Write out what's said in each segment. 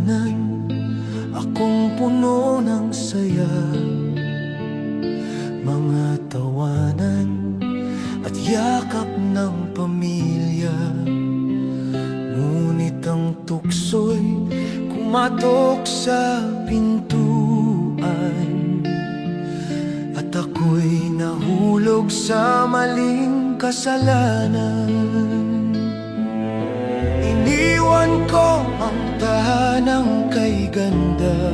tahanan, akong puno ng saya. Mga tawanan at yakap ng pamilya. Ngunit ang tukso'y kumatok sa pintuan, at ako'y nahulog sa maling kasalanan. Iniwan ko ang tahanang kay ganda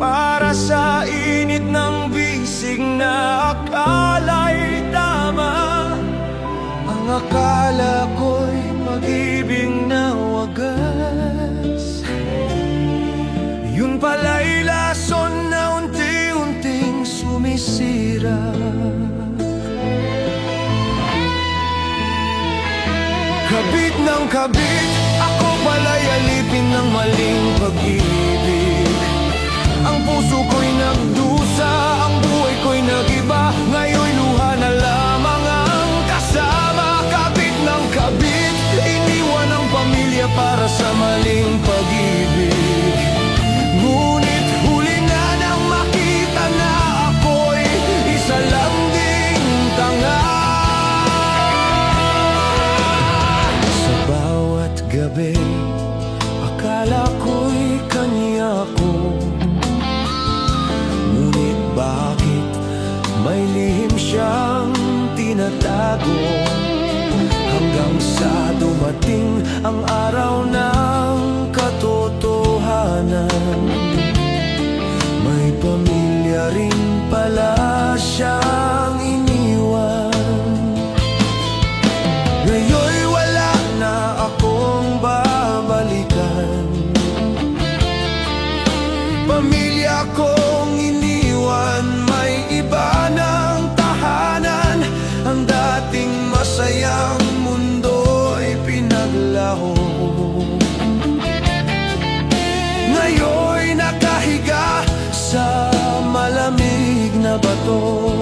para sa init ng bisig na akala'y tama. Ang akala ko'y pag-ibig na wagas, yun pala'y lason na unti-unting sumisira. Kabit ng kabit, ako pala'y alipin ng maling pag-ibig. Ang puso ko'y nagdusa, ang buhay ko'y nag-iba. Ngayon'y luha na lamang ang kasama. Kabit ng kabit, iniwan ang pamilya para sa maling pag-ibig. Ngunit huli na nang makita na ako'y isa lang ding tanga. Sa bawat gabi, akala ko'y kanya ko. Bakit may lihim siyang tinatago? Hanggang sa dumating ang araw ng katotohanan, may pamilya rin pala siyang iniwan. Ngayon'y wala na akong babalikan. Pamilya kong may iba ng tahanan. Ang dating masayang mundo'y pinaglaho. Ngayon'y nakahiga sa malamig na bato.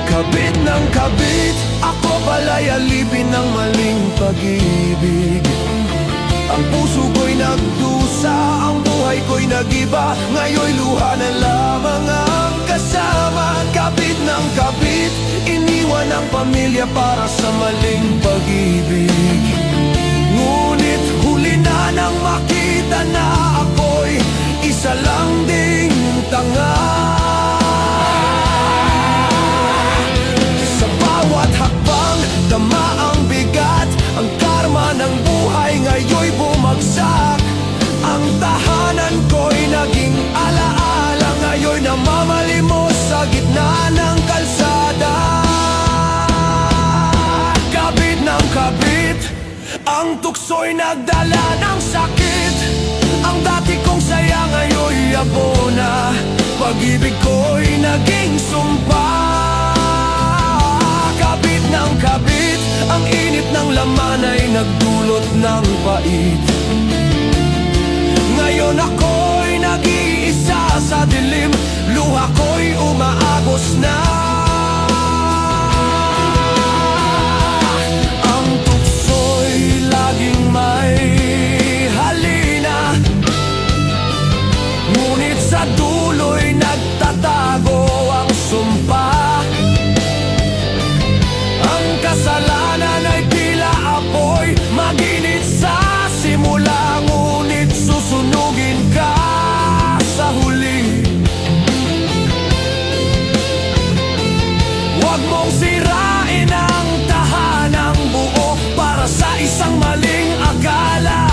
Kabit ng kabit, ako pala'y alipin ng maling pag-ibig. Ang puso ko'y nagdusa, ang buhay ko'y nag-iba. Ngayon'y luha na lamang ang kasama. Kabit ng kabit, iniwan ang pamilya para sa maling pag-ibig. Ngunit huli na nang makita na ako'y isa lang ding tanga. Sa bawat hakbang, dama ang bigat. Ang karma ng buhay ngayon'y bumagsak. Ang tahanan ko'y naging alaala. Ngayon'y namamalimos sa gitna ng kalsada. Kabit ng kabit, ang tukso'y nagdala ng sakit. Ang dati kong saya ngayon'y abo na. Pag-ibig ko'y naging sumpa. Kabit ng kabit, ang init ng laman ay nagdulot ng pait. Ngayon ako'y nag-iisa sa dilim, luha ko'y umaagos na. Ang tukso'y laging may halina, ngunit sa dulo'y nagtatago ang sumpa. Ang kasalanan ay tila apoy, maginit sa simula, ngunit susunugin ka sa huli. Huwag mong sirain ang tahanang buo para sa isang maling akala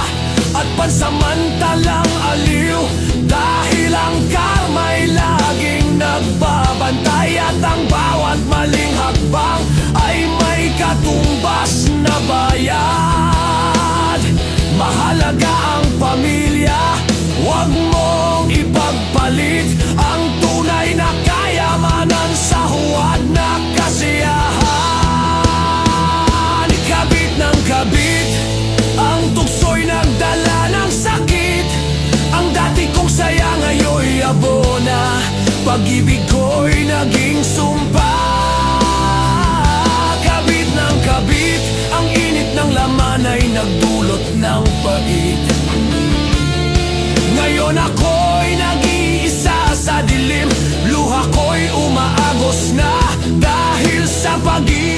at pansamantalang aliw. Dahil ang karma'y laging nagbabantay, at ang bawat maling hakbang ay may katumbas na bayad. Mahalaga ang pamilya, huwag mong ipagpalit ang tunay na kayamanan sa huwad na kasiyahan. Kabit ng kabit, ang tukso'y nagdala ng sakit. Ang dati kong saya ngayon'y abo na. Pag-ibig ko'y naging sumpa. Kabit ng kabit, ang init nagdulot ng pait. Ngayon ako'y nag-iisa sa dilim, luha ko'y umaagos na dahil sa pag-ibig.